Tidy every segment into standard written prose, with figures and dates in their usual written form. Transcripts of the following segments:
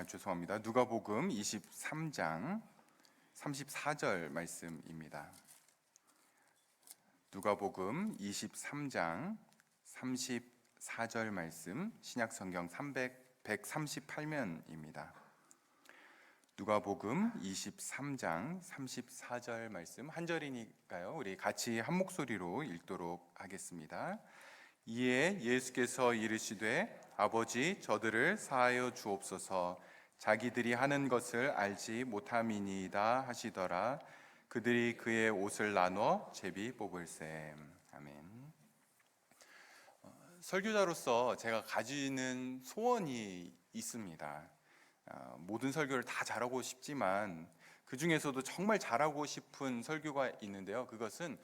죄송합니다. 누가복음 23장 34절 말씀입니다. 누가복음 23장 34절 말씀, 신약성경 138면입니다. 누가복음 23장 34절 말씀, 한 절이니까요. 우리 같이 한 목소리로 읽도록 하겠습니다. 이에 예수께서 이르시되 아버지 저들을 사하여 주옵소서. 자기들이 하는 것을 알지 못함이니이다 하시더라. 그들이 그의 옷을 나눠 제비 뽑을세. 아멘. 설교자로서 제가 가지는 소원이 있습니다. 모든 설교를 다 잘하고 싶지만 그 중에서도 정말 잘하고 싶은 설교가 있는데요. 그것은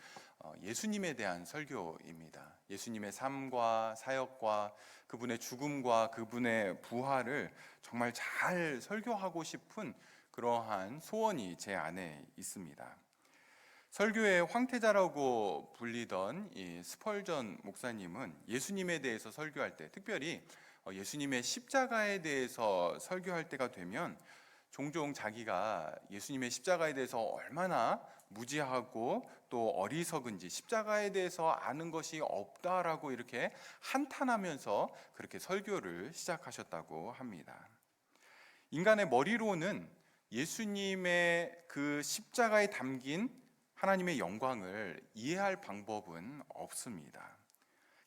예수님에 대한 설교입니다. 예수님의 삶과 사역과 그분의 죽음과 그분의 부활을 정말 잘 설교하고 싶은 그러한 소원이 제 안에 있습니다. 설교의 황태자라고 불리던 이 스펄전 목사님은 예수님에 대해서 설교할 때, 특별히 예수님의 십자가에 대해서 설교할 때가 되면 종종 자기가 예수님의 십자가에 대해서 얼마나 무지하고 또 어리석은지, 십자가에 대해서 아는 것이 없다라고 이렇게 한탄하면서 그렇게 설교를 시작하셨다고 합니다. 인간의 머리로는 예수님의 그 십자가에 담긴 하나님의 영광을 이해할 방법은 없습니다.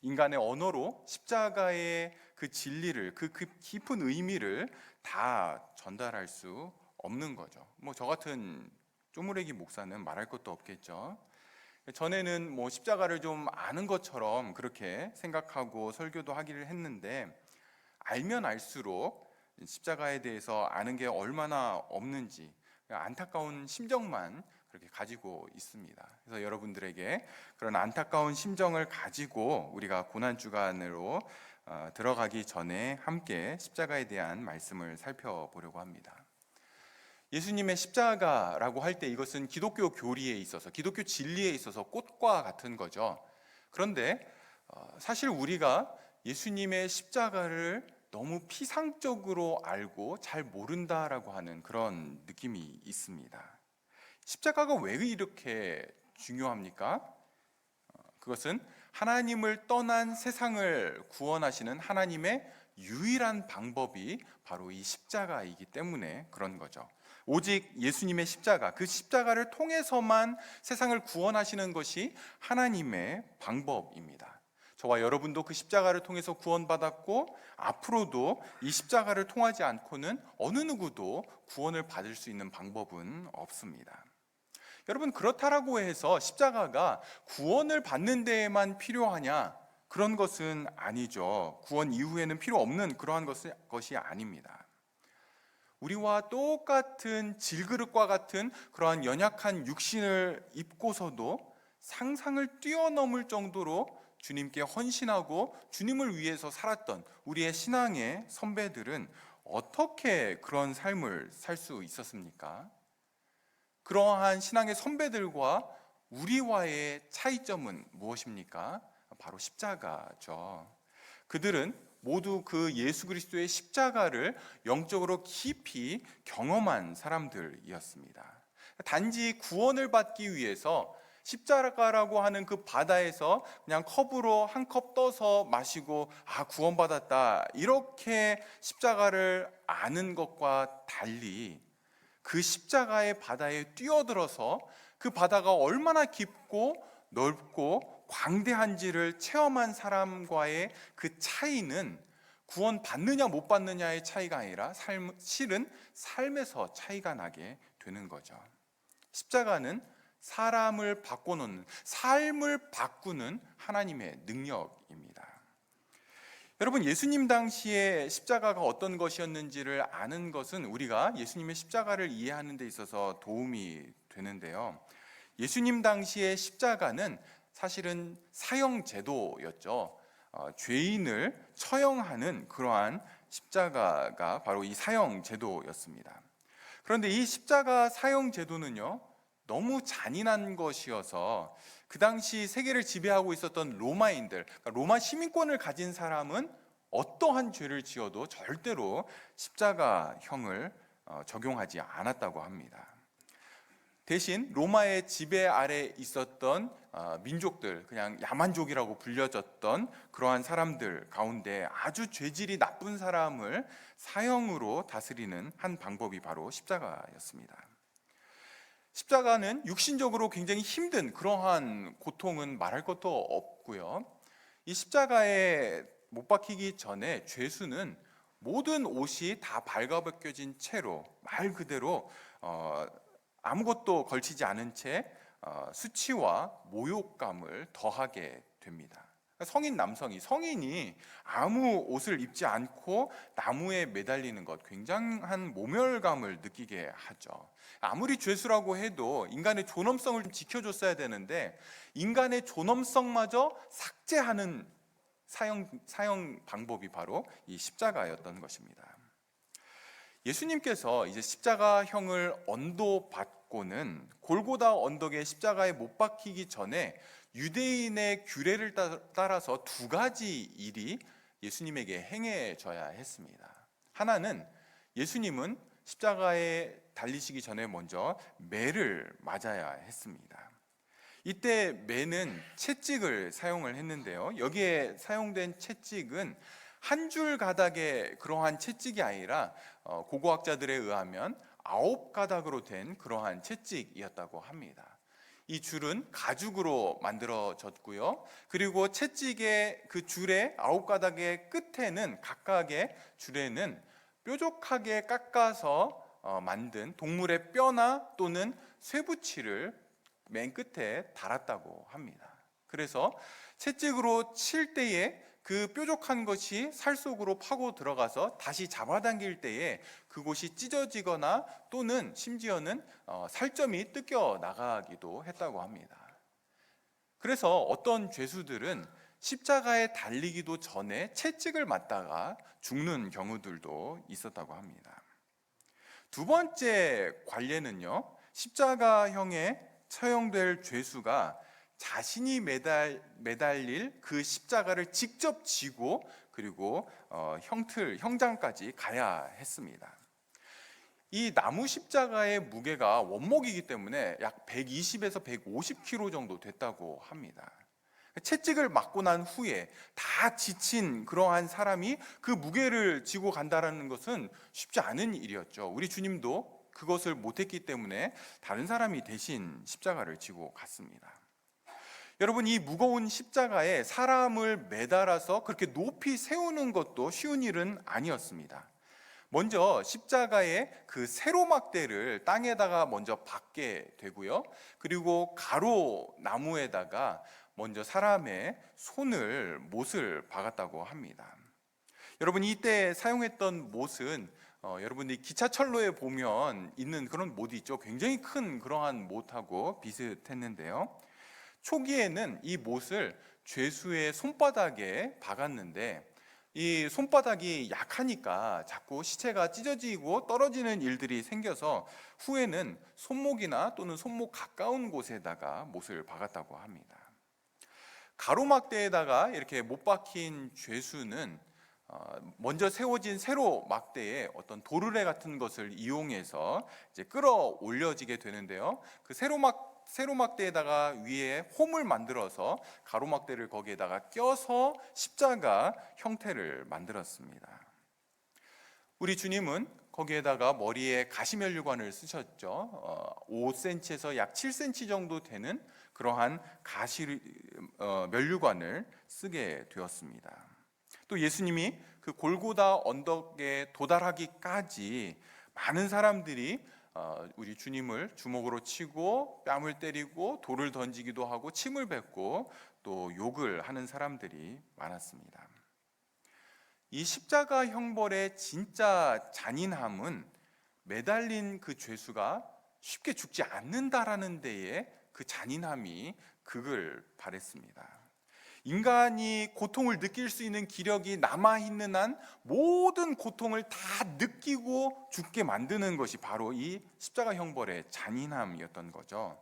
인간의 언어로 십자가의 그 진리를, 그 깊은 의미를 다 전달할 수 없는 거죠. 저 같은 쪼무레기 목사는 말할 것도 없겠죠. 전에는 십자가를 좀 아는 것처럼 그렇게 생각하고 설교도 하기를 했는데, 알면 알수록 십자가에 대해서 아는 게 얼마나 없는지 안타까운 심정만 그렇게 가지고 있습니다. 그래서 여러분들에게 그런 안타까운 심정을 가지고 우리가 고난주간으로 들어가기 전에 함께 십자가에 대한 말씀을 살펴보려고 합니다. 예수님의 십자가라고 할 때 이것은 기독교 교리에 있어서, 기독교 진리에 있어서 꽃과 같은 거죠. 그런데 사실 우리가 예수님의 십자가를 너무 피상적으로 알고 잘 모른다라고 하는 그런 느낌이 있습니다. 십자가가 왜 이렇게 중요합니까? 그것은 하나님을 떠난 세상을 구원하시는 하나님의 유일한 방법이 바로 이 십자가이기 때문에 그런 거죠. 오직 예수님의 십자가, 그 십자가를 통해서만 세상을 구원하시는 것이 하나님의 방법입니다. 저와 여러분도 그 십자가를 통해서 구원받았고, 앞으로도 이 십자가를 통하지 않고는 어느 누구도 구원을 받을 수 있는 방법은 없습니다. 여러분, 그렇다라고 해서 십자가가 구원을 받는 데에만 필요하냐? 그런 것은 아니죠. 구원 이후에는 필요 없는 그러한 것이 아닙니다. 우리와 똑같은 질그릇과 같은 그러한 연약한 육신을 입고서도 상상을 뛰어넘을 정도로 주님께 헌신하고 주님을 위해서 살았던 우리의 신앙의 선배들은 어떻게 그런 삶을 살 수 있었습니까? 그러한 신앙의 선배들과 우리와의 차이점은 무엇입니까? 바로 십자가죠. 그들은 모두 그 예수 그리스도의 십자가를 영적으로 깊이 경험한 사람들이었습니다. 단지 구원을 받기 위해서 십자가라고 하는 그 바다에서 그냥 컵으로 한 컵 떠서 마시고 구원받았다, 이렇게 십자가를 아는 것과 달리 그 십자가의 바다에 뛰어들어서 그 바다가 얼마나 깊고 넓고 광대한지를 체험한 사람과의 그 차이는 구원 받느냐 못 받느냐의 차이가 아니라 실은 삶에서 차이가 나게 되는 거죠. 십자가는 사람을 바꿔놓는, 삶을 바꾸는 하나님의 능력입니다. 여러분, 예수님 당시에 십자가가 어떤 것이었는지를 아는 것은 우리가 예수님의 십자가를 이해하는 데 있어서 도움이 되는데요. 예수님 당시의 십자가는 사실은 사형제도였죠. 죄인을 처형하는 그러한 십자가가 바로 이 사형제도였습니다. 그런데 이 십자가 사형제도는요, 너무 잔인한 것이어서 그 당시 세계를 지배하고 있었던 로마인들, 그러니까 로마 시민권을 가진 사람은 어떠한 죄를 지어도 절대로 십자가형을 적용하지 않았다고 합니다. 대신 로마의 지배 아래 있었던 민족들, 그냥 야만족이라고 불려졌던 그러한 사람들 가운데 아주 죄질이 나쁜 사람을 사형으로 다스리는 한 방법이 바로 십자가였습니다. 십자가는 육신적으로 굉장히 힘든 그러한 고통은 말할 것도 없고요. 이 십자가에 못 박히기 전에 죄수는 모든 옷이 다 발가벗겨진 채로 말 그대로 아무것도 걸치지 않은 채 수치와 모욕감을 더하게 됩니다. 성인이 아무 옷을 입지 않고 나무에 매달리는 것, 굉장한 모멸감을 느끼게 하죠. 아무리 죄수라고 해도 인간의 존엄성을 좀 지켜줬어야 되는데 인간의 존엄성마저 삭제하는 사형 방법이 바로 이 십자가였던 것입니다. 예수님께서 이제 십자가형을 언도받고는 골고다 언덕에 십자가에 못 박히기 전에 유대인의 규례를 따라서 두 가지 일이 예수님에게 행해져야 했습니다. 하나는 예수님은 십자가에 달리시기 전에 먼저 매를 맞아야 했습니다. 이때 매는 채찍을 사용을 했는데요. 여기에 사용된 채찍은 한 줄 가닥의 그러한 채찍이 아니라 고고학자들에 의하면 9가닥으로 된 그러한 채찍이었다고 합니다. 이 줄은 가죽으로 만들어졌고요. 그리고 채찍의 그 줄의 9가닥의 끝에는 각각의 줄에는 뾰족하게 깎아서 만든 동물의 뼈나 또는 쇠붙이를 맨 끝에 달았다고 합니다. 그래서 채찍으로 칠 때에 그 뾰족한 것이 살 속으로 파고 들어가서 다시 잡아당길 때에 그곳이 찢어지거나 또는 심지어는 살점이 뜯겨 나가기도 했다고 합니다. 그래서 어떤 죄수들은 십자가에 달리기도 전에 채찍을 맞다가 죽는 경우들도 있었다고 합니다. 두 번째 관례는요, 십자가형에 처형될 죄수가 자신이 매달릴 그 십자가를 직접 지고 그리고 형장까지 가야 했습니다. 이 나무 십자가의 무게가 원목이기 때문에 약 120에서 150kg 정도 됐다고 합니다. 채찍을 맞고 난 후에 다 지친 그러한 사람이 그 무게를 지고 간다는 것은 쉽지 않은 일이었죠. 우리 주님도 그것을 못했기 때문에 다른 사람이 대신 십자가를 지고 갔습니다. 여러분, 이 무거운 십자가에 사람을 매달아서 그렇게 높이 세우는 것도 쉬운 일은 아니었습니다. 먼저 십자가의 그 세로막대를 땅에다가 먼저 박게 되고요. 그리고 가로 나무에다가 먼저 사람의 못을 박았다고 합니다. 여러분, 이때 사용했던 못은 여러분들이 기차철로에 보면 있는 그런 못이 있죠. 굉장히 큰 그러한 못하고 비슷했는데요. 초기에는 이 못을 죄수의 손바닥에 박았는데 이 손바닥이 약하니까 자꾸 시체가 찢어지고 떨어지는 일들이 생겨서 후에는 손목이나 또는 손목 가까운 곳에다가 못을 박았다고 합니다. 가로막대에다가 이렇게 못 박힌 죄수는 먼저 세워진 세로 막대에 어떤 도르래 같은 것을 이용해서 이제 끌어올려지게 되는데요. 그 세로막대에다가 위에 홈을 만들어서 가로막대를 거기에다가 껴서 십자가 형태를 만들었습니다. 우리 주님은 거기에다가 머리에 가시면류관을 쓰셨죠. 5cm에서 약 7cm 정도 되는 그러한 면류관을 쓰게 되었습니다. 또 예수님이 그 골고다 언덕에 도달하기까지 많은 사람들이 우리 주님을 주먹으로 치고 뺨을 때리고 돌을 던지기도 하고 침을 뱉고 또 욕을 하는 사람들이 많았습니다. 이 십자가 형벌의 진짜 잔인함은 매달린 그 죄수가 쉽게 죽지 않는다라는 데에 그 잔인함이 극을 발했습니다. 인간이 고통을 느낄 수 있는 기력이 남아있는 한 모든 고통을 다 느끼고 죽게 만드는 것이 바로 이 십자가 형벌의 잔인함이었던 거죠.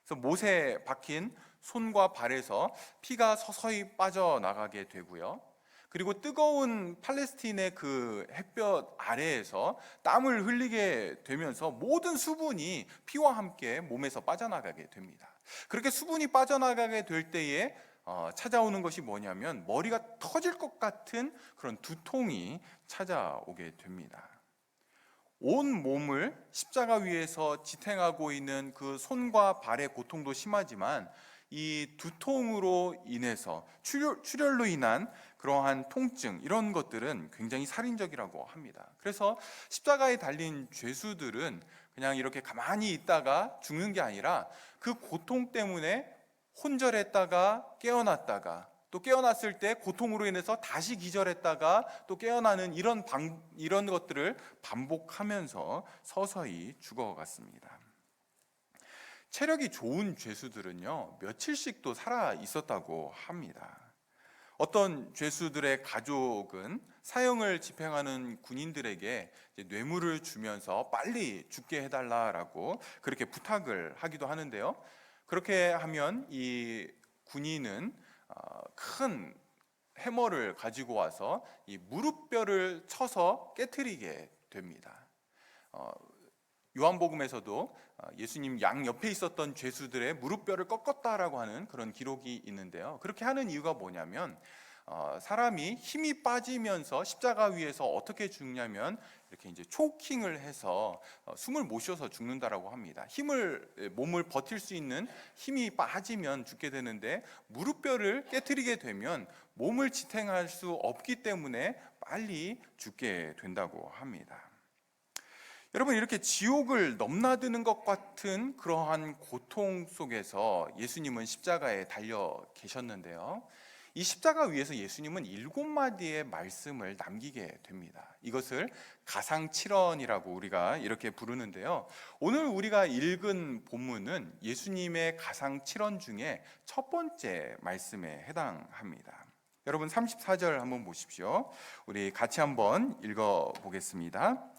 그래서 못에 박힌 손과 발에서 피가 서서히 빠져나가게 되고요. 그리고 뜨거운 팔레스틴의 그 햇볕 아래에서 땀을 흘리게 되면서 모든 수분이 피와 함께 몸에서 빠져나가게 됩니다. 그렇게 수분이 빠져나가게 될 때에 찾아오는 것이 뭐냐면 머리가 터질 것 같은 그런 두통이 찾아오게 됩니다. 온 몸을 십자가 위에서 지탱하고 있는 그 손과 발의 고통도 심하지만 이 두통으로 인해서 출혈로 인한 그러한 통증, 이런 것들은 굉장히 살인적이라고 합니다. 그래서 십자가에 달린 죄수들은 그냥 이렇게 가만히 있다가 죽는 게 아니라 그 고통 때문에 혼절했다가 깨어났다가 또 깨어났을 때 고통으로 인해서 다시 기절했다가 또 깨어나는 이런 것들을 반복하면서 서서히 죽어갔습니다. 체력이 좋은 죄수들은요, 며칠씩도 살아 있었다고 합니다. 어떤 죄수들의 가족은 사형을 집행하는 군인들에게 뇌물을 주면서 빨리 죽게 해달라라고 그렇게 부탁을 하기도 하는데요. 그렇게 하면 이 군인은 큰 해머를 가지고 와서 이 무릎뼈를 쳐서 깨트리게 됩니다. 요한복음에서도 예수님 양 옆에 있었던 죄수들의 무릎뼈를 꺾었다라고 하는 그런 기록이 있는데요. 그렇게 하는 이유가 뭐냐면 사람이 힘이 빠지면서 십자가 위에서 어떻게 죽냐면 이렇게 이제 초킹을 해서 숨을 못 쉬어서 죽는다라고 합니다. 몸을 버틸 수 있는 힘이 빠지면 죽게 되는데 무릎뼈를 깨트리게 되면 몸을 지탱할 수 없기 때문에 빨리 죽게 된다고 합니다. 여러분, 이렇게 지옥을 넘나드는 것 같은 그러한 고통 속에서 예수님은 십자가에 달려 계셨는데요. 이 십자가 위에서 예수님은 7마디의 말씀을 남기게 됩니다. 이것을 가상칠언이라고 우리가 이렇게 부르는데요. 오늘 우리가 읽은 본문은 예수님의 가상칠언 중에 첫 번째 말씀에 해당합니다. 여러분, 34절 한번 보십시오. 우리 같이 한번 읽어보겠습니다.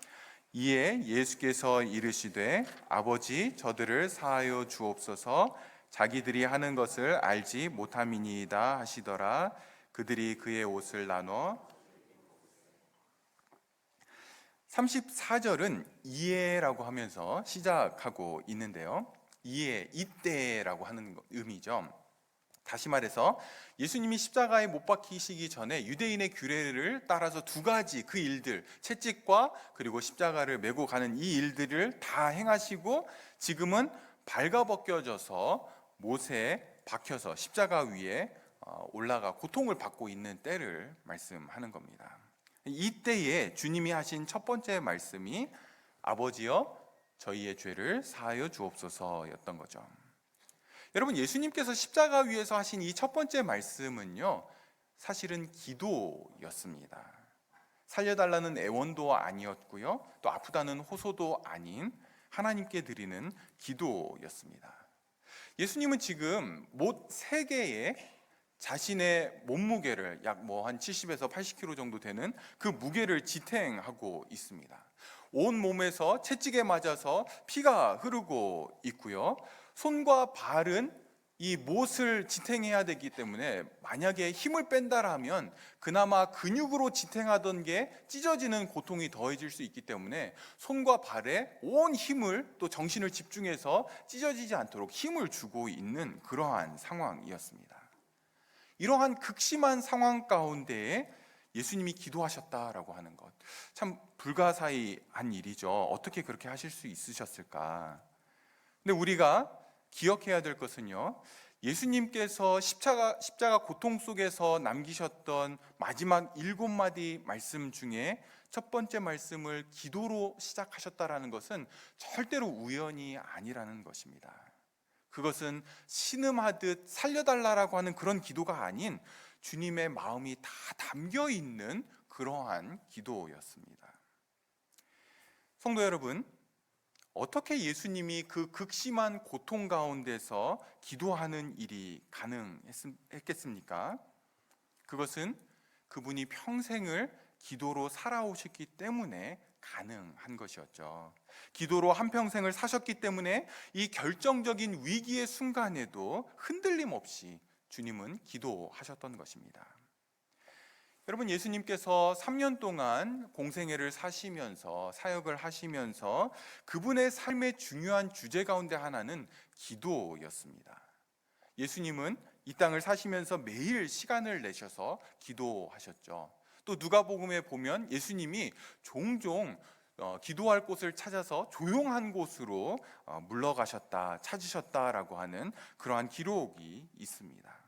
이에 예수께서 이르시되 아버지 저들을 사하여 주옵소서 자기들이 하는 것을 알지 못함이니이다 하시더라. 그들이 그의 옷을 나눠 34절은 이에라고 하면서 시작하고 있는데요. 이에, 이때라고 하는 의미죠. 다시 말해서 예수님이 십자가에 못 박히시기 전에 유대인의 규례를 따라서 두 가지 그 일들, 채찍과 그리고 십자가를 메고 가는 이 일들을 다 행하시고 지금은 발가벗겨져서 못에 박혀서 십자가 위에 올라가 고통을 받고 있는 때를 말씀하는 겁니다. 이때에 주님이 하신 첫 번째 말씀이 아버지여 저희의 죄를 사하여 주옵소서였던 거죠. 여러분, 예수님께서 십자가 위에서 하신 이 첫 번째 말씀은요, 사실은 기도였습니다. 살려달라는 애원도 아니었고요, 또 아프다는 호소도 아닌 하나님께 드리는 기도였습니다. 예수님은 지금 못 3개의 자신의 몸무게를 약 한 70에서 80kg 정도 되는 그 무게를 지탱하고 있습니다. 온 몸에서 채찍에 맞아서 피가 흐르고 있고요. 손과 발은 이 못을 지탱해야 되기 때문에 만약에 힘을 뺀다라면 그나마 근육으로 지탱하던 게 찢어지는 고통이 더해질 수 있기 때문에 손과 발에 온 힘을 또 정신을 집중해서 찢어지지 않도록 힘을 주고 있는 그러한 상황이었습니다. 이러한 극심한 상황 가운데에 예수님이 기도하셨다라고 하는 것, 참 불가사의한 일이죠. 어떻게 그렇게 하실 수 있으셨을까? 근데 우리가 기억해야 될 것은요, 예수님께서 십자가 고통 속에서 남기셨던 마지막 7마디 말씀 중에 첫 번째 말씀을 기도로 시작하셨다라는 것은 절대로 우연이 아니라는 것입니다. 그것은 신음하듯 살려달라고 하는 그런 기도가 아닌 주님의 마음이 다 담겨 있는 그러한 기도였습니다. 성도 여러분, 어떻게 예수님이 그 극심한 고통 가운데서 기도하는 일이 가능했겠습니까? 그것은 그분이 평생을 기도로 살아오셨기 때문에 가능한 것이었죠. 기도로 한평생을 사셨기 때문에 이 결정적인 위기의 순간에도 흔들림 없이 주님은 기도하셨던 것입니다. 여러분, 예수님께서 3년 동안 공생애를 사시면서 사역을 하시면서 그분의 삶의 중요한 주제 가운데 하나는 기도였습니다. 예수님은 이 땅을 사시면서 매일 시간을 내셔서 기도하셨죠. 또 누가복음에 보면 예수님이 종종 기도할 곳을 찾아서 조용한 곳으로 물러가셨다, 찾으셨다라고 하는 그러한 기록이 있습니다.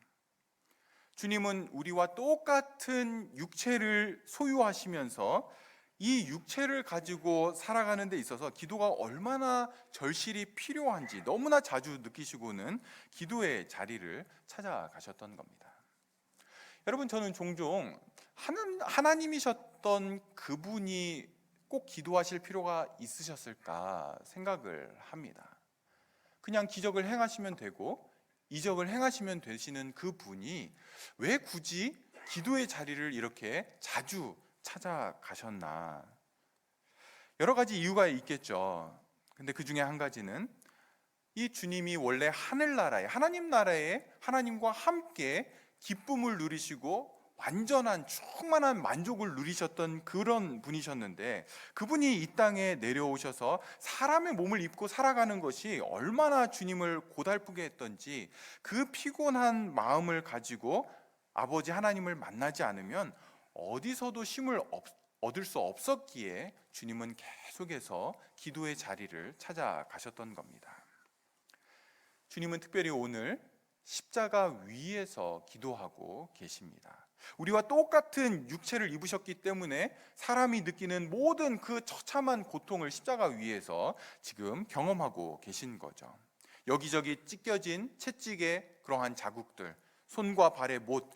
주님은 우리와 똑같은 육체를 소유하시면서 이 육체를 가지고 살아가는 데 있어서 기도가 얼마나 절실히 필요한지 너무나 자주 느끼시고는 기도의 자리를 찾아가셨던 겁니다. 여러분, 저는 종종 하나님이셨던 그분이 꼭 기도하실 필요가 있으셨을까 생각을 합니다. 그냥 기적을 행하시면 되고 이적을 행하시면 되시는 그분이 왜 굳이 기도의 자리를 이렇게 자주 찾아가셨나? 여러 가지 이유가 있겠죠. 근데 그 중에 한 가지는 이 주님이 원래 하늘나라에, 하나님 나라에 하나님과 함께 기쁨을 누리시고 완전한 충만한 만족을 누리셨던 그런 분이셨는데, 그분이 이 땅에 내려오셔서 사람의 몸을 입고 살아가는 것이 얼마나 주님을 고달프게 했던지, 그 피곤한 마음을 가지고 아버지 하나님을 만나지 않으면 어디서도 쉼을 얻을 수 없었기에 주님은 계속해서 기도의 자리를 찾아가셨던 겁니다. 주님은 특별히 오늘 십자가 위에서 기도하고 계십니다. 우리와 똑같은 육체를 입으셨기 때문에 사람이 느끼는 모든 그 처참한 고통을 십자가 위에서 지금 경험하고 계신 거죠. 여기저기 찢겨진 채찍의 그러한 자국들, 손과 발의 못,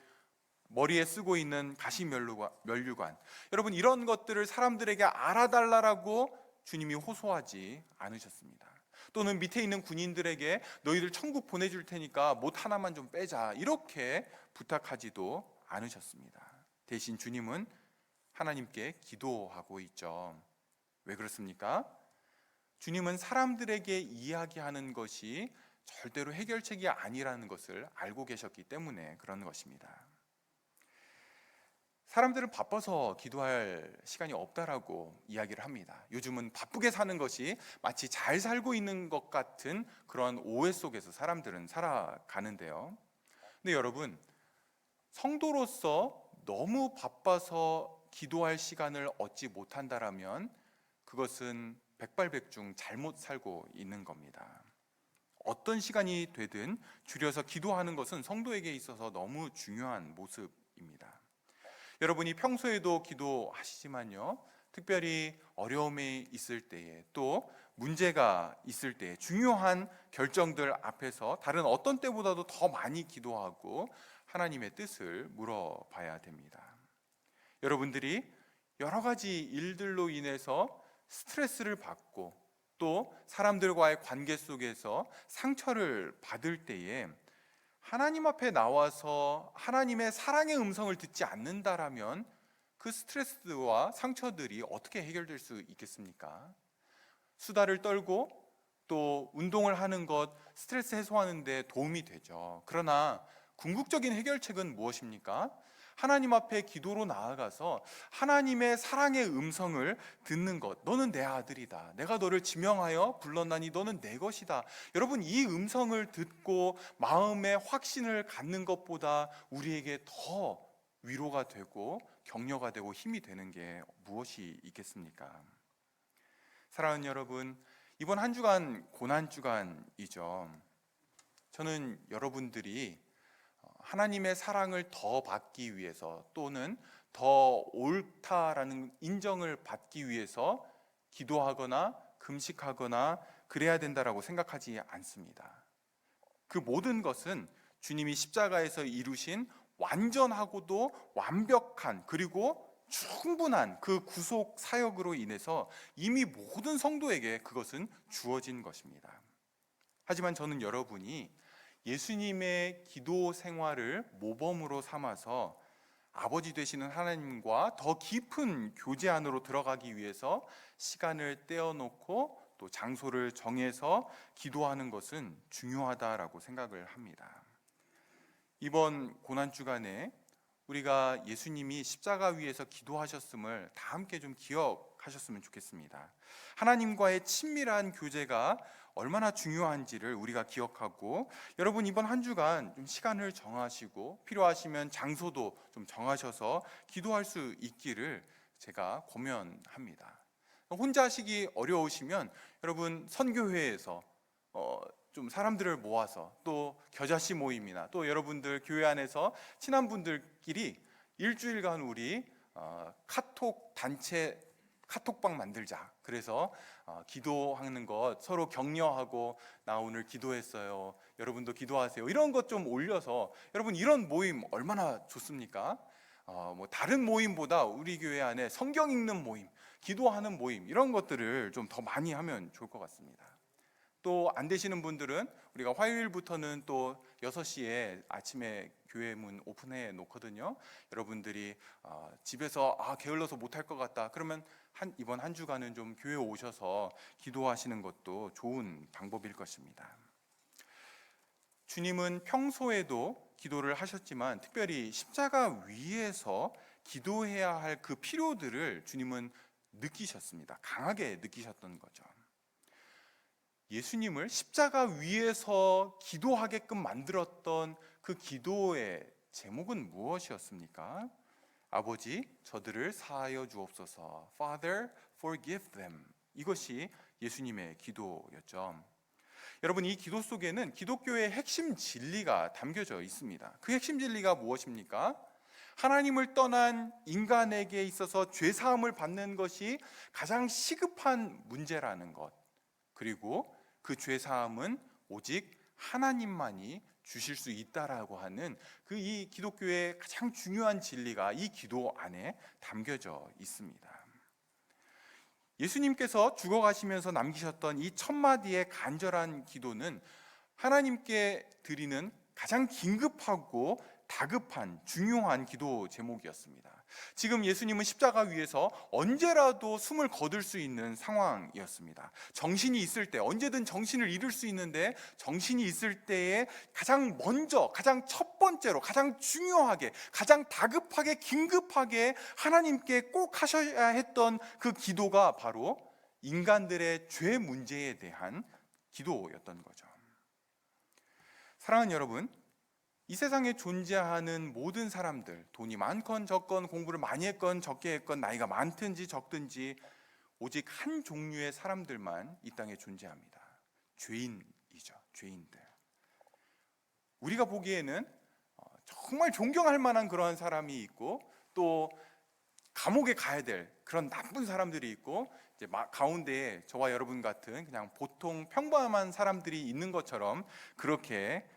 머리에 쓰고 있는 가시면류관, 여러분, 이런 것들을 사람들에게 알아달라고 주님이 호소하지 않으셨습니다. 또는 밑에 있는 군인들에게 너희들 천국 보내줄 테니까 못 하나만 좀 빼자, 이렇게 부탁하지도 않으셨습니다. 대신 주님은 하나님께 기도하고 있죠. 왜 그렇습니까? 주님은 사람들에게 이야기하는 것이 절대로 해결책이 아니라는 것을 알고 계셨기 때문에 그런 것입니다. 사람들은 바빠서 기도할 시간이 없다라고 이야기를 합니다. 요즘은 바쁘게 사는 것이 마치 잘 살고 있는 것 같은 그런 오해 속에서 사람들은 살아가는데요. 근데 여러분, 성도로서 너무 바빠서 기도할 시간을 얻지 못한다라면 그것은 백발백중 잘못 살고 있는 겁니다. 어떤 시간이 되든 줄여서 기도하는 것은 성도에게 있어서 너무 중요한 모습입니다. 여러분이 평소에도 기도하시지만요, 특별히 어려움이 있을 때에, 또 문제가 있을 때, 중요한 결정들 앞에서 다른 어떤 때보다도 더 많이 기도하고 하나님의 뜻을 물어봐야 됩니다. 여러분들이 여러 가지 일들로 인해서 스트레스를 받고 또 사람들과의 관계 속에서 상처를 받을 때에 하나님 앞에 나와서 하나님의 사랑의 음성을 듣지 않는다라면 그 스트레스와 상처들이 어떻게 해결될 수 있겠습니까? 수다를 떨고 또 운동을 하는 것, 스트레스 해소하는 데 도움이 되죠. 그러나 궁극적인 해결책은 무엇입니까? 하나님 앞에 기도로 나아가서 하나님의 사랑의 음성을 듣는 것. 너는 내 아들이다. 내가 너를 지명하여 불렀나니 너는 내 것이다. 여러분, 이 음성을 듣고 마음의 확신을 갖는 것보다 우리에게 더 위로가 되고 격려가 되고 힘이 되는 게 무엇이 있겠습니까? 사랑하는 여러분, 이번 한 주간 고난 주간이죠. 저는 여러분들이 하나님의 사랑을 더 받기 위해서 또는 더 옳다라는 인정을 받기 위해서 기도하거나 금식하거나 그래야 된다라고 생각하지 않습니다. 그 모든 것은 주님이 십자가에서 이루신 완전하고도 완벽한 그리고 충분한 그 구속 사역으로 인해서 이미 모든 성도에게 그것은 주어진 것입니다. 하지만 저는 여러분이 예수님의 기도 생활을 모범으로 삼아서 아버지 되시는 하나님과 더 깊은 교제 안으로 들어가기 위해서 시간을 떼어놓고 또 장소를 정해서 기도하는 것은 중요하다라고 생각을 합니다. 이번 고난 주간에 우리가 예수님이 십자가 위에서 기도하셨음을 다 함께 좀 기억하셨으면 좋겠습니다. 하나님과의 친밀한 교제가 얼마나 중요한지를 우리가 기억하고, 여러분 이번 한 주간 좀 시간을 정하시고 필요하시면 장소도 좀 정하셔서 기도할 수 있기를 제가 권면합니다. 혼자 하시기 어려우시면 여러분 선교회에서 좀 사람들을 모아서, 또 겨자씨 모임이나 또 여러분들 교회 안에서 친한 분들끼리 일주일간 우리 카톡 단체 카톡방 만들자. 그래서 기도하는 것 서로 격려하고, 나 오늘 기도했어요, 여러분도 기도하세요, 이런 것 좀 올려서, 여러분 이런 모임 얼마나 좋습니까? 뭐 다른 모임보다 우리 교회 안에 성경 읽는 모임, 기도하는 모임, 이런 것들을 좀 더 많이 하면 좋을 것 같습니다. 또 안 되시는 분들은 우리가 화요일부터는 또 6시에 아침에 교회 문 오픈해 놓거든요. 여러분들이 집에서 게을러서 못할 것 같다 그러면 이번 한 주간은 좀 교회 오셔서 기도하시는 것도 좋은 방법일 것입니다. 주님은 평소에도 기도를 하셨지만 특별히 십자가 위에서 기도해야 할 그 필요들을 주님은 느끼셨습니다. 강하게 느끼셨던 거죠. 예수님을 십자가 위에서 기도하게끔 만들었던 그 기도의 제목은 무엇이었습니까? 아버지, 저들을 사하여 주옵소서. Father, forgive them. 이것이 예수님의 기도였죠. 여러분, 이 기도 속에는 기독교의 핵심 진리가 담겨져 있습니다. 그 핵심 진리가 무엇입니까? 하나님을 떠난 인간에게 있어서 죄 사함을 받는 것이 가장 시급한 문제라는 것, 그리고 그 죄 사함은 오직 하나님만이 주실 수 있다라고 하는 그 이 기독교의 가장 중요한 진리가 이 기도 안에 담겨져 있습니다. 예수님께서 죽어가시면서 남기셨던 이 첫 마디의 간절한 기도는 하나님께 드리는 가장 긴급하고 다급한 중요한 기도 제목이었습니다. 지금 예수님은 십자가 위에서 언제라도 숨을 거둘 수 있는 상황이었습니다. 정신이 있을 때, 언제든 정신을 잃을 수 있는데, 정신이 있을 때에 가장 먼저, 가장 첫 번째로, 가장 중요하게, 가장 다급하게, 긴급하게 하나님께 꼭 하셔야 했던 그 기도가 바로 인간들의 죄 문제에 대한 기도였던 거죠. 사랑하는 여러분, 이 세상에 존재하는 모든 사람들, 돈이 많건 적건, 공부를 많이 했건 적게 했건, 나이가 많든지 적든지, 오직 한 종류의 사람들만 이 땅에 존재합니다. 죄인이죠. 죄인들. 우리가 보기에는 정말 존경할 만한 그러한 사람이 있고, 또 감옥에 가야 될 그런 나쁜 사람들이 있고, 이제 가운데에 저와 여러분 같은 그냥 보통 평범한 사람들이 있는 것처럼 그렇게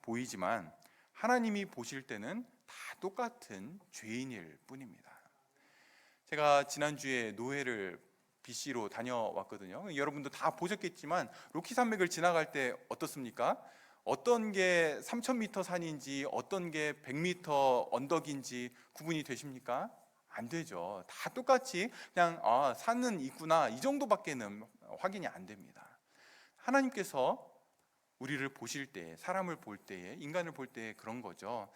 보이지만, 하나님이 보실 때는 다 똑같은 죄인일 뿐입니다. 제가 지난주에 노회를 BC로 다녀왔거든요. 여러분도 다 보셨겠지만 로키 산맥을 지나갈 때 어떻습니까? 어떤 게 3,000m 산인지 어떤 게 100m 언덕인지 구분이 되십니까? 안 되죠. 다 똑같이 그냥 산은 있구나, 이 정도밖에는 확인이 안 됩니다. 하나님께서 우리를 보실 때, 사람을 볼 때에, 인간을 볼 때에 그런 거죠.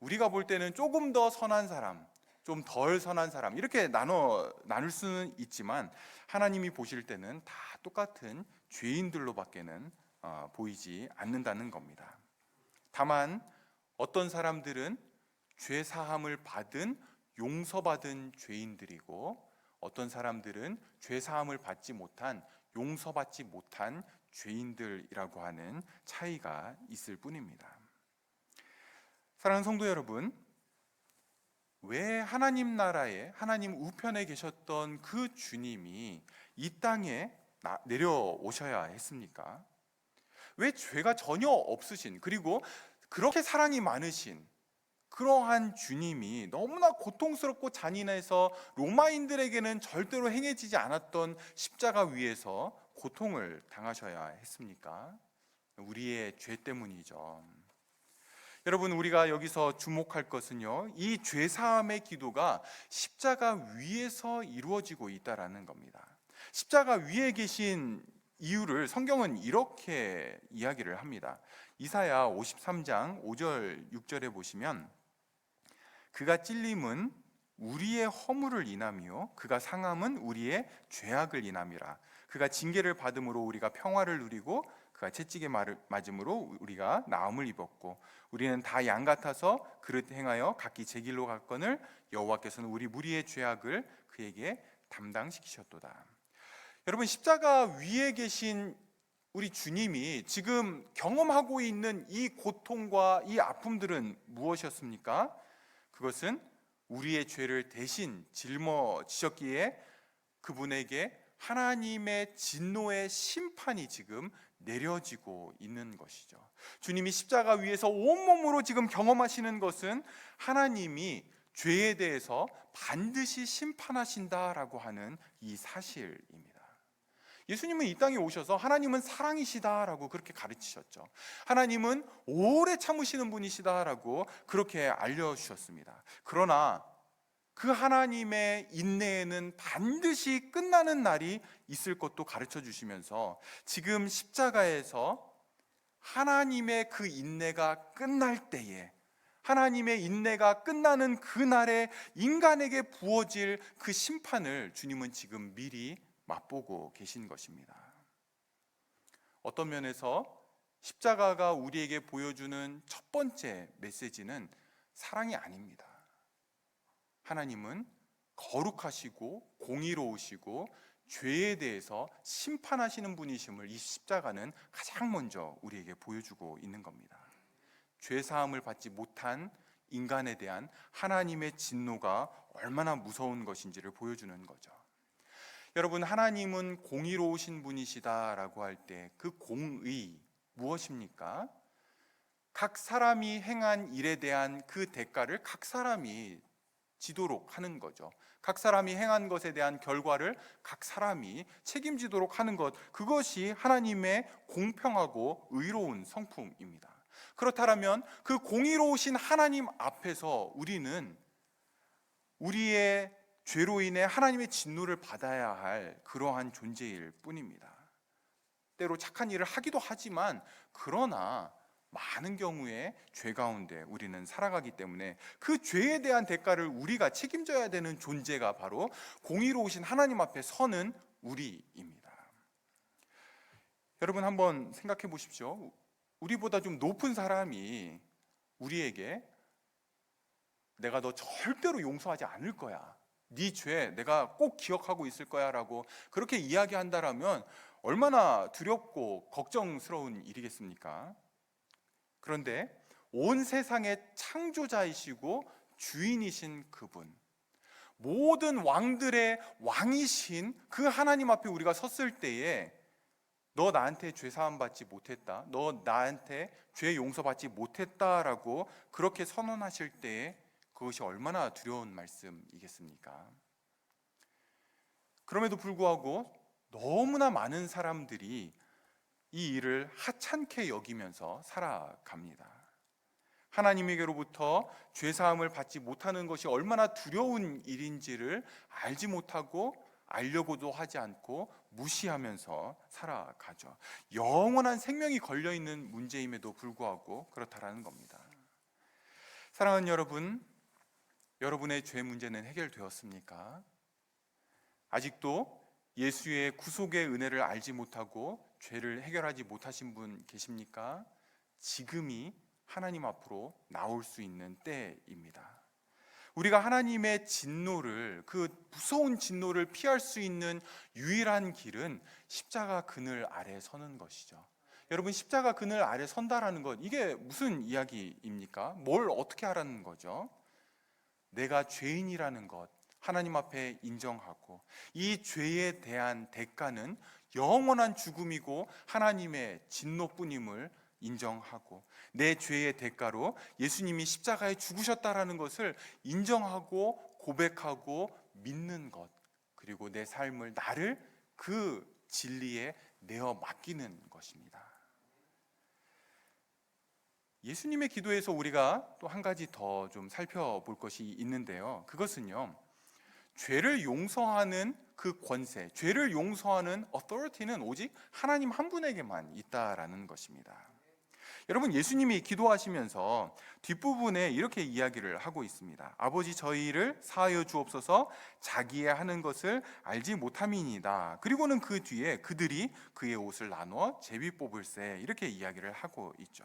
우리가 볼 때는 조금 더 선한 사람, 좀 덜 선한 사람, 이렇게 나눌 수는 있지만 하나님이 보실 때는 다 똑같은 죄인들로밖에는 보이지 않는다는 겁니다. 다만 어떤 사람들은 죄 사함을 받은, 용서받은 죄인들이고, 어떤 사람들은 죄 사함을 받지 못한, 용서받지 못한 죄인들이라고 하는 차이가 있을 뿐입니다. 사랑하는 성도 여러분, 왜 하나님 나라에, 하나님 우편에 계셨던 그 주님이 이 땅에 내려오셔야 했습니까? 왜 죄가 전혀 없으신, 그리고 그렇게 사랑이 많으신 그러한 주님이 너무나 고통스럽고 잔인해서 로마인들에게는 절대로 행해지지 않았던 십자가 위에서 고통을 당하셔야 했습니까? 우리의 죄 때문이죠. 여러분, 우리가 여기서 주목할 것은요, 이 죄사함의 기도가 십자가 위에서 이루어지고 있다라는 겁니다. 십자가 위에 계신 이유를 성경은 이렇게 이야기를 합니다. 이사야 53장 5절 6절에 보시면, 그가 찔림은 우리의 허물을 인함이요 그가 상함은 우리의 죄악을 인함이라. 그가 징계를 받음으로 우리가 평화를 누리고 그가 채찍에 맞음으로 우리가 나음을 입었고 우리는 다 양 같아서 그릇 행하여 각기 제 길로 갔거늘 여호와께서는 우리 무리의 죄악을 그에게 담당시키셨도다. 여러분, 십자가 위에 계신 우리 주님이 지금 경험하고 있는 이 고통과 이 아픔들은 무엇이었습니까? 그것은 우리의 죄를 대신 짊어지셨기에 그분에게 하나님의 진노의 심판이 지금 내려지고 있는 것이죠. 주님이 십자가 위에서 온몸으로 지금 경험하시는 것은 하나님이 죄에 대해서 반드시 심판하신다라고 하는 이 사실입니다. 예수님은 이 땅에 오셔서 하나님은 사랑이시다라고 그렇게 가르치셨죠. 하나님은 오래 참으시는 분이시다라고 그렇게 알려주셨습니다. 그러나 그 하나님의 인내에는 반드시 끝나는 날이 있을 것도 가르쳐 주시면서 지금 십자가에서 하나님의 그 인내가 끝날 때에, 하나님의 인내가 끝나는 그날에 인간에게 부어질 그 심판을 주님은 지금 미리 맛보고 계신 것입니다. 어떤 면에서 십자가가 우리에게 보여주는 첫 번째 메시지는 사랑이 아닙니다. 하나님은 거룩하시고 공의로우시고 죄에 대해서 심판하시는 분이심을 이 십자가는 가장 먼저 우리에게 보여주고 있는 겁니다. 죄 사함을 받지 못한 인간에 대한 하나님의 진노가 얼마나 무서운 것인지를 보여주는 거죠. 여러분, 하나님은 공의로우신 분이시다라고 할 때 그 공의 무엇입니까? 각 사람이 행한 일에 대한 그 대가를 각 사람이 지도록 하는 거죠. 각 사람이 행한 것에 대한 결과를 각 사람이 책임지도록 하는 것, 그것이 하나님의 공평하고 의로운 성품입니다. 그렇다면 그 공의로우신 하나님 앞에서 우리는 우리의 죄로 인해 하나님의 진노를 받아야 할 그러한 존재일 뿐입니다. 때로 착한 일을 하기도 하지만 그러나 많은 경우에 죄 가운데 우리는 살아가기 때문에 그 죄에 대한 대가를 우리가 책임져야 되는 존재가 바로 공의로우신 하나님 앞에 서는 우리입니다. 여러분, 한번 생각해 보십시오. 우리보다 좀 높은 사람이 우리에게 내가 너 절대로 용서하지 않을 거야, 네 죄 내가 꼭 기억하고 있을 거야 라고 그렇게 이야기한다라면 얼마나 두렵고 걱정스러운 일이겠습니까? 그런데 온 세상의 창조자이시고 주인이신 그분, 모든 왕들의 왕이신 그 하나님 앞에 우리가 섰을 때에 너 나한테 죄 사함 받지 못했다, 너 나한테 죄 용서받지 못했다라고 그렇게 선언하실 때에 그것이 얼마나 두려운 말씀이겠습니까? 그럼에도 불구하고 너무나 많은 사람들이 이 일을 하찮게 여기면서 살아갑니다. 하나님에게로부터 죄사함을 받지 못하는 것이 얼마나 두려운 일인지를 알지 못하고 알려고도 하지 않고 무시하면서 살아가죠. 영원한 생명이 걸려있는 문제임에도 불구하고 그렇다라는 겁니다. 사랑하는 여러분, 여러분의 죄 문제는 해결되었습니까? 아직도 예수의 구속의 은혜를 알지 못하고 죄를 해결하지 못하신 분 계십니까? 지금이 하나님 앞으로 나올 수 있는 때입니다. 우리가 하나님의 진노를, 그 무서운 진노를 피할 수 있는 유일한 길은 십자가 그늘 아래 서는 것이죠. 여러분, 십자가 그늘 아래 선다라는 것, 이게 무슨 이야기입니까? 뭘 어떻게 하라는 거죠? 내가 죄인이라는 것 하나님 앞에 인정하고 이 죄에 대한 대가는 영원한 죽음이고 하나님의 진노뿐임을 인정하고 내 죄의 대가로 예수님이 십자가에 죽으셨다라는 것을 인정하고 고백하고 믿는 것, 그리고 내 삶을, 나를 그 진리에 내어 맡기는 것입니다. 예수님의 기도에서 우리가 또 한 가지 더 좀 살펴볼 것이 있는데요, 그것은요, 죄를 용서하는 그 권세, 죄를 용서하는 authority는 오직 하나님 한 분에게만 있다라는 것입니다. 여러분, 예수님이 기도하시면서 뒷부분에 이렇게 이야기를 하고 있습니다. 아버지, 저희를 사하여 주옵소서, 자기의 하는 것을 알지 못함이니이다. 그리고는 그 뒤에 그들이 그의 옷을 나눠 제비 뽑을세, 이렇게 이야기를 하고 있죠.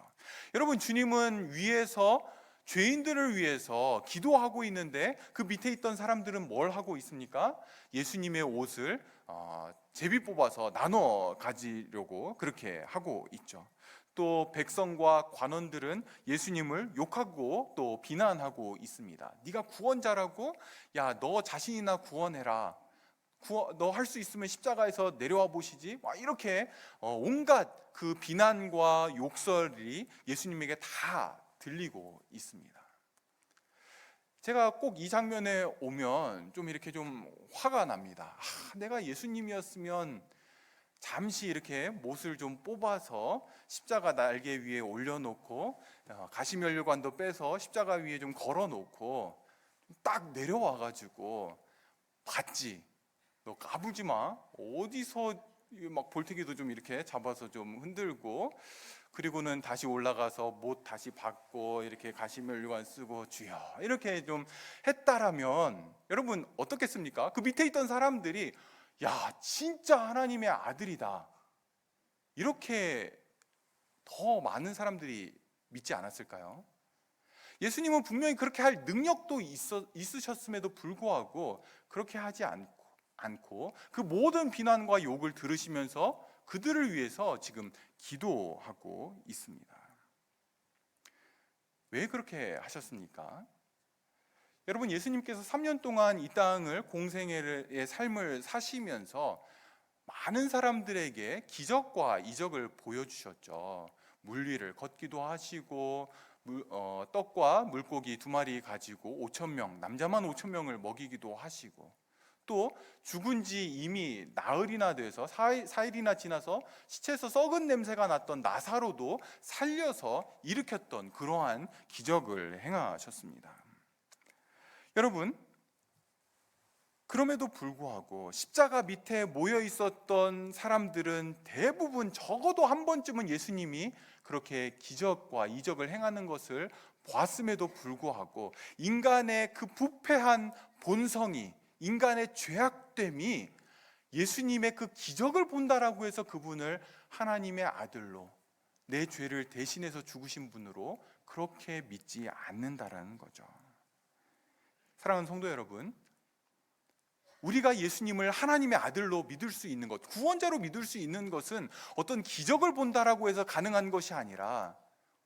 여러분, 주님은 위에서 죄인들을 위해서 기도하고 있는데 그 밑에 있던 사람들은 뭘 하고 있습니까? 예수님의 옷을 제비 뽑아서 나눠 가지려고 그렇게 하고 있죠. 또 백성과 관원들은 예수님을 욕하고 또 비난하고 있습니다. 네가 구원자라고? 야, 너 자신이나 구원해라. 너 할 수 있으면 십자가에서 내려와 보시지. 막 이렇게 온갖 그 비난과 욕설이 예수님에게 다 들리고 있습니다. 제가 꼭 이 장면에 오면 좀 이렇게 좀 화가 납니다. 내가 예수님이었으면 잠시 이렇게 못을 좀 뽑아서 십자가 날개 위에 올려놓고 가시면류관도 빼서 십자가 위에 좀 걸어놓고 딱 내려와가지고 봤지. 너 까불지 마. 어디서 막 볼태기도 좀 이렇게 잡아서 좀 흔들고, 그리고는 다시 올라가서 못 다시 받고 이렇게 가시면류관 쓰고 주여 이렇게 좀 했다라면 여러분 어떻겠습니까? 그 밑에 있던 사람들이 야, 진짜 하나님의 아들이다, 이렇게 더 많은 사람들이 믿지 않았을까요? 예수님은 분명히 그렇게 할 능력도 있으셨음에도 불구하고 그렇게 하지 않고 그 모든 비난과 욕을 들으시면서 그들을 위해서 지금 기도하고 있습니다. 왜 그렇게 하셨습니까? 여러분, 예수님께서 3년 동안 이 땅을 공생애의 삶을 사시면서 많은 사람들에게 기적과 이적을 보여주셨죠. 물 위를 걷기도 하시고 떡과 물고기 2마리 가지고 5,000명, 남자만 5,000명을 먹이기도 하시고, 또 죽은 지 이미 나흘이나 돼서 4일이나 지나서 시체에서 썩은 냄새가 났던 나사로도 살려서 일으켰던 그러한 기적을 행하셨습니다. 여러분, 그럼에도 불구하고 십자가 밑에 모여 있었던 사람들은 대부분 적어도 한 번쯤은 예수님이 그렇게 기적과 이적을 행하는 것을 보았음에도 불구하고 인간의 그 부패한 본성이, 인간의 죄악됨이 예수님의 그 기적을 본다라고 해서 그분을 하나님의 아들로, 내 죄를 대신해서 죽으신 분으로 그렇게 믿지 않는다라는 거죠. 사랑하는 성도 여러분, 우리가 예수님을 하나님의 아들로 믿을 수 있는 것, 구원자로 믿을 수 있는 것은 어떤 기적을 본다라고 해서 가능한 것이 아니라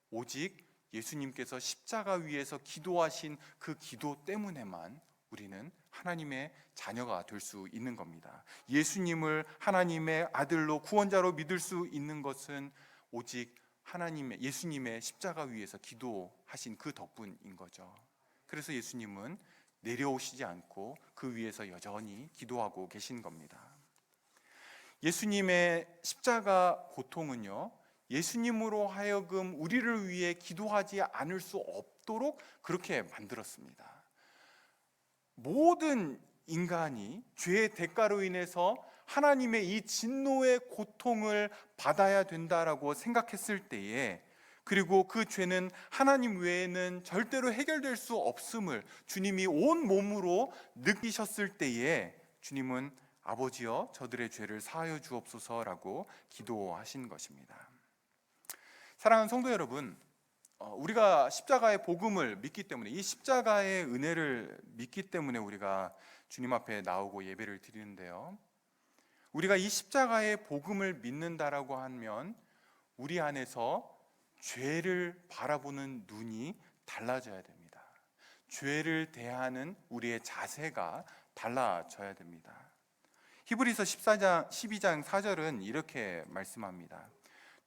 오직 예수님께서 십자가 위에서 기도하신 그 기도 때문에만 우리는 하나님의 자녀가 될 수 있는 겁니다. 예수님을 하나님의 아들로 구원자로 믿을 수 있는 것은 오직 예수님의 십자가 위에서 기도하신 그 덕분인 거죠. 그래서 예수님은 내려오시지 않고 그 위에서 여전히 기도하고 계신 겁니다. 예수님의 십자가 고통은요, 예수님으로 하여금 우리를 위해 기도하지 않을 수 없도록 그렇게 만들었습니다. 모든 인간이 죄의 대가로 인해서 하나님의 이 진노의 고통을 받아야 된다라고 생각했을 때에, 그리고 그 죄는 하나님 외에는 절대로 해결될 수 없음을 주님이 온 몸으로 느끼셨을 때에 주님은 아버지여 저들의 죄를 사하여 주옵소서라고 기도하신 것입니다. 사랑하는 성도 여러분, 우리가 십자가의 복음을 믿기 때문에, 이 십자가의 은혜를 믿기 때문에 우리가 주님 앞에 나오고 예배를 드리는데요, 우리가 이 십자가의 복음을 믿는다라고 하면 우리 안에서 죄를 바라보는 눈이 달라져야 됩니다. 죄를 대하는 우리의 자세가 달라져야 됩니다. 히브리서 12장 4절은 이렇게 말씀합니다.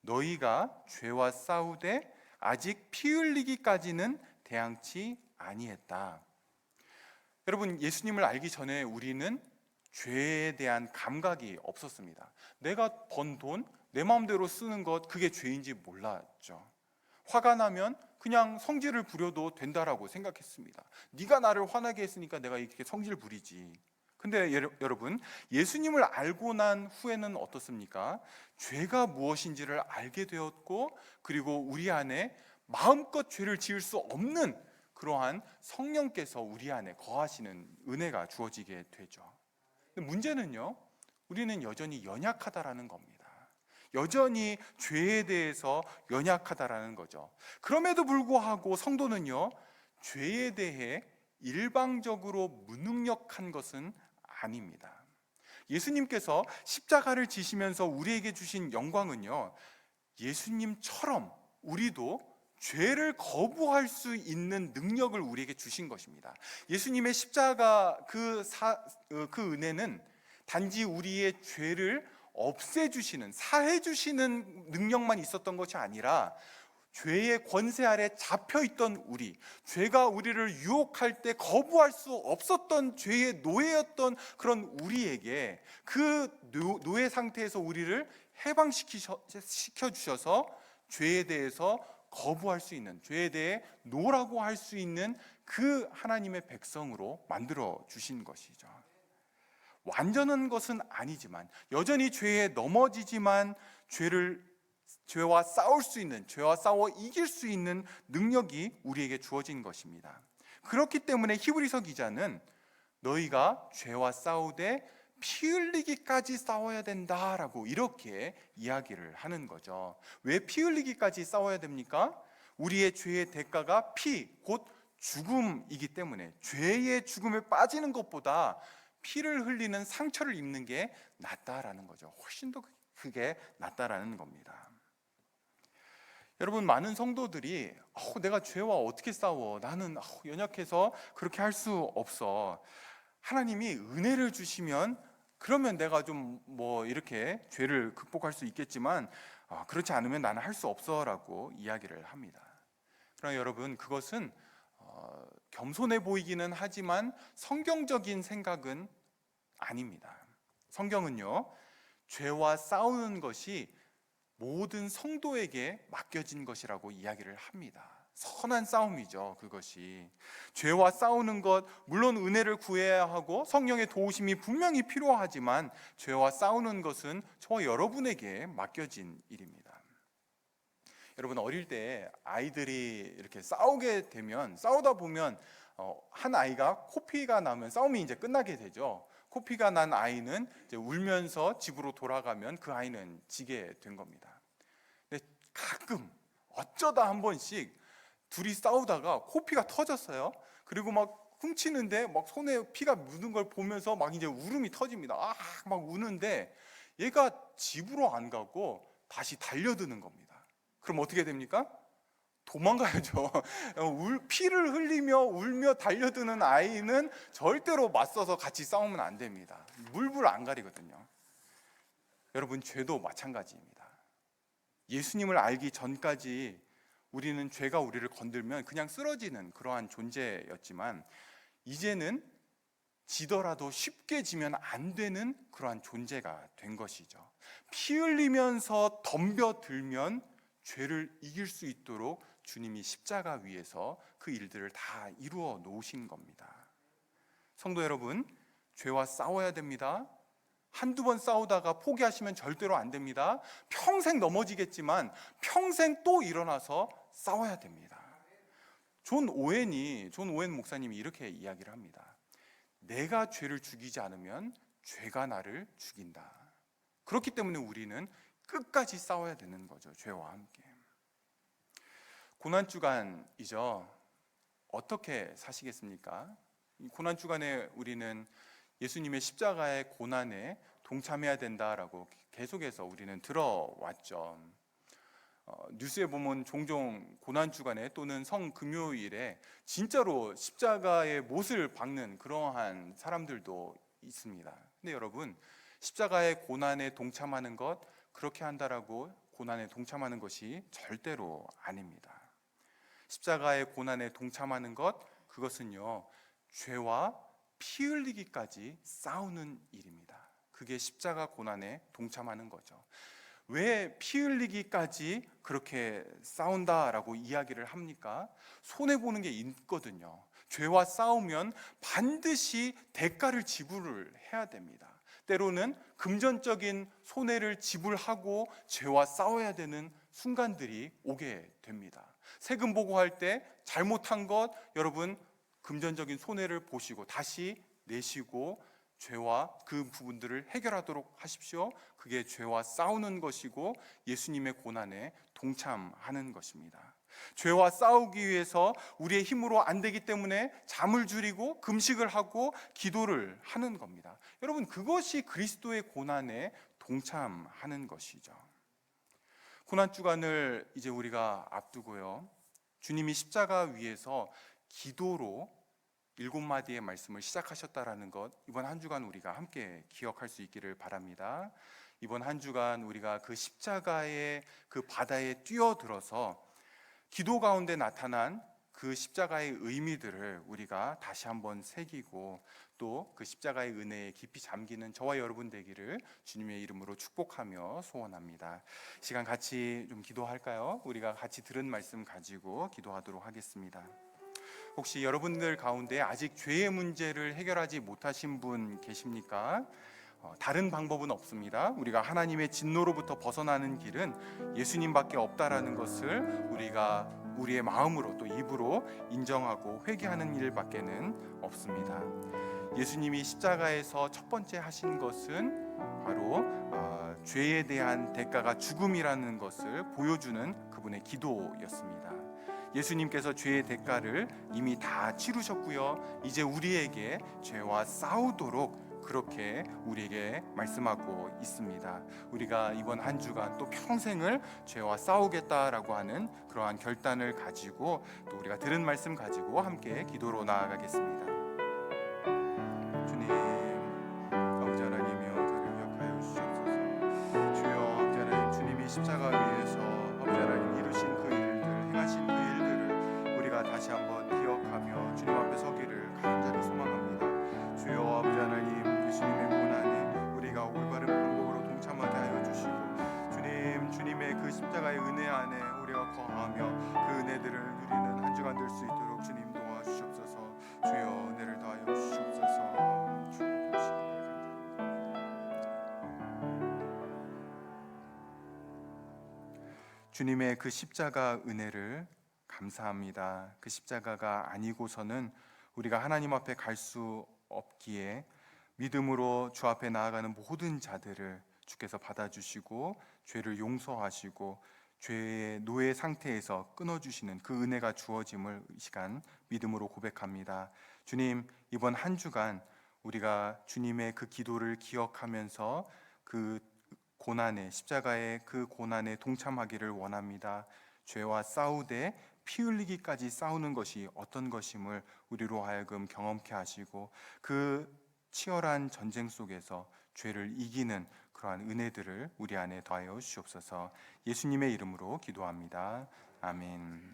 너희가 죄와 싸우되 아직 피 흘리기까지는 대항치 아니했다. 여러분, 예수님을 알기 전에 우리는 죄에 대한 감각이 없었습니다. 내가 번 돈, 내 마음대로 쓰는 것, 그게 죄인지 몰랐죠. 화가 나면 그냥 성질을 부려도 된다라고 생각했습니다. 네가 나를 화나게 했으니까 내가 이렇게 성질 부리지. 근데 여러분, 예수님을 알고 난 후에는 어떻습니까? 죄가 무엇인지를 알게 되었고, 그리고 우리 안에 마음껏 죄를 지을 수 없는 그러한 성령께서 우리 안에 거하시는 은혜가 주어지게 되죠. 근데 문제는요, 우리는 여전히 연약하다라는 겁니다. 여전히 죄에 대해서 연약하다라는 거죠. 그럼에도 불구하고 성도는요, 죄에 대해 일방적으로 무능력한 것은 아닙니다. 예수님께서 십자가를 지시면서 우리에게 주신 영광은요, 예수님처럼 우리도 죄를 거부할 수 있는 능력을 우리에게 주신 것입니다. 예수님의 십자가 그 은혜는 단지 우리의 죄를 없애주시는, 사해주시는 능력만 있었던 것이 아니라 죄의 권세 아래 잡혀있던 우리, 죄가 우리를 유혹할 때 거부할 수 없었던 죄의 노예였던 그런 우리에게 그 노예 상태에서 우리를 해방시켜 주셔서 죄에 대해서 거부할 수 있는, 죄에 대해 노라고 할 수 있는 그 하나님의 백성으로 만들어 주신 것이죠. 완전한 것은 아니지만, 여전히 죄에 넘어지지만 죄와 싸울 수 있는, 죄와 싸워 이길 수 있는 능력이 우리에게 주어진 것입니다. 그렇기 때문에 히브리서 기자는 너희가 죄와 싸우되 피 흘리기까지 싸워야 된다라고 이렇게 이야기를 하는 거죠. 왜 피 흘리기까지 싸워야 됩니까? 우리의 죄의 대가가 피, 곧 죽음이기 때문에 죄의 죽음에 빠지는 것보다 피를 흘리는 상처를 입는 게 낫다라는 거죠. 훨씬 더 그게 낫다라는 겁니다. 여러분, 많은 성도들이 내가 죄와 어떻게 싸워? 나는 연약해서 그렇게 할 수 없어. 하나님이 은혜를 주시면 그러면 내가 좀 이렇게 죄를 극복할 수 있겠지만 그렇지 않으면 나는 할 수 없어라고 이야기를 합니다. 그러나 여러분, 그것은 겸손해 보이기는 하지만 성경적인 생각은 아닙니다. 성경은요, 죄와 싸우는 것이 모든 성도에게 맡겨진 것이라고 이야기를 합니다. 선한 싸움이죠. 그것이 죄와 싸우는 것, 물론 은혜를 구해야 하고 성령의 도우심이 분명히 필요하지만 죄와 싸우는 것은 저와 여러분에게 맡겨진 일입니다. 여러분, 어릴 때 아이들이 이렇게 싸우다 보면 한 아이가 코피가 나면 싸움이 이제 끝나게 되죠. 코피가 난 아이는 이제 울면서 집으로 돌아가면 그 아이는 지게 된 겁니다. 근데 가끔 어쩌다 한 번씩 둘이 싸우다가 코피가 터졌어요. 그리고 막 훔치는데 막 손에 피가 묻은 걸 보면서 막 이제 울음이 터집니다. 막 우는데 얘가 집으로 안 가고 다시 달려드는 겁니다. 그럼 어떻게 됩니까? 도망가야죠. 피를 흘리며 울며 달려드는 아이는 절대로 맞서서 같이 싸우면 안 됩니다. 물불 안 가리거든요. 여러분, 죄도 마찬가지입니다. 예수님을 알기 전까지 우리는 죄가 우리를 건들면 그냥 쓰러지는 그러한 존재였지만 이제는 지더라도 쉽게 지면 안 되는 그러한 존재가 된 것이죠. 피 흘리면서 덤벼들면 죄를 이길 수 있도록 주님이 십자가 위에서 그 일들을 다 이루어 놓으신 겁니다. 성도 여러분, 죄와 싸워야 됩니다. 한두 번 싸우다가 포기하시면 절대로 안 됩니다. 평생 넘어지겠지만 평생 또 일어나서 싸워야 됩니다. 존 오웬 목사님이 이렇게 이야기를 합니다. 내가 죄를 죽이지 않으면 죄가 나를 죽인다. 그렇기 때문에 우리는 끝까지 싸워야 되는 거죠. 죄와 함께. 고난주간이죠. 어떻게 사시겠습니까? 이 고난주간에 우리는 예수님의 십자가의 고난에 동참해야 된다라고 계속해서 우리는 들어왔죠. 뉴스에 보면 종종 고난주간에 또는 성금요일에 진짜로 십자가의 못을 박는 그러한 사람들도 있습니다. 근데 여러분, 십자가의 고난에 동참하는 것, 그렇게 한다라고 고난에 동참하는 것이 절대로 아닙니다. 십자가의 고난에 동참하는 것, 그것은요, 죄와 피 흘리기까지 싸우는 일입니다. 그게 십자가 고난에 동참하는 거죠. 왜 피 흘리기까지 그렇게 싸운다라고 이야기를 합니까? 손해보는 게 있거든요. 죄와 싸우면 반드시 대가를 지불을 해야 됩니다. 때로는 금전적인 손해를 지불하고 죄와 싸워야 되는 순간들이 오게 됩니다. 세금 보고할 때 잘못한 것, 여러분 금전적인 손해를 보시고 다시 내시고 죄와 그 부분들을 해결하도록 하십시오. 그게 죄와 싸우는 것이고 예수님의 고난에 동참하는 것입니다. 죄와 싸우기 위해서 우리의 힘으로 안 되기 때문에 잠을 줄이고 금식을 하고 기도를 하는 겁니다. 여러분, 그것이 그리스도의 고난에 동참하는 것이죠. 고난 주간을 이제 우리가 앞두고요, 주님이 십자가 위에서 기도로 7마디의 말씀을 시작하셨다라는 것, 이번 한 주간 우리가 함께 기억할 수 있기를 바랍니다. 이번 한 주간 우리가 그 십자가의 그 바다에 뛰어들어서 기도 가운데 나타난 그 십자가의 의미들을 우리가 다시 한번 새기고 또 그 십자가의 은혜에 깊이 잠기는 저와 여러분 되기를 주님의 이름으로 축복하며 소원합니다. 시간 같이 좀 기도할까요? 우리가 같이 들은 말씀 가지고 기도하도록 하겠습니다. 혹시 여러분들 가운데 아직 죄의 문제를 해결하지 못하신 분 계십니까? 다른 방법은 없습니다. 우리가 하나님의 진노로부터 벗어나는 길은 예수님밖에 없다라는 것을 우리가 우리의 마음으로 또 입으로 인정하고 회개하는 일밖에는 없습니다. 예수님이 십자가에서 첫 번째 하신 것은 바로 죄에 대한 대가가 죽음이라는 것을 보여주는 그분의 기도였습니다. 예수님께서 죄의 대가를 이미 다 치르셨고요, 이제 우리에게 죄와 싸우도록 그렇게 우리에게 말씀하고 있습니다. 우리가 이번 한 주간 또 평생을 죄와 싸우겠다라고 하는 그러한 결단을 가지고 또 우리가 들은 말씀 가지고 함께 기도로 나아가겠습니다. 주님, 아버지 하나님이여, 저를 기억하여 주시옵소서. 주여, 아버지 하나님, 주님이 십자가 위에서 아버지 하나님 이루신 그 일들, 행하신 그 일들을 우리가 다시 한번 기억하며 주님 앞에 서기를 간절히 소망합니다. 주여, 아버지 하나님, 예수님의 고난에 우리가 올바른 방법으로 동참하게 하여 주시고 주님의 그 십자가의 은혜 안에 우리가 거하며 그 은혜들을 누리는 한 주간 될 수 있도록 주님 도와주시옵소서. 주여, 은혜를 더하여 주시옵소서. 주님의 그 십자가 은혜를 감사합니다. 그 십자가가 아니고서는 우리가 하나님 앞에 갈 수 없기에 믿음으로 주 앞에 나아가는 모든 자들을 주께서 받아주시고 죄를 용서하시고 죄의 노예 상태에서 끊어주시는 그 은혜가 주어짐을 이 시간 믿음으로 고백합니다. 주님, 이번 한 주간 우리가 주님의 그 기도를 기억하면서 그 고난의 십자가의 그 고난에 동참하기를 원합니다. 죄와 싸우되 피 흘리기까지 싸우는 것이 어떤 것임을 우리로 하여금 경험케 하시고 그 치열한 전쟁 속에서 죄를 이기는 그러한 은혜들을 우리 안에 더하여 주시옵소서. 예수님의 이름으로 기도합니다. 아멘.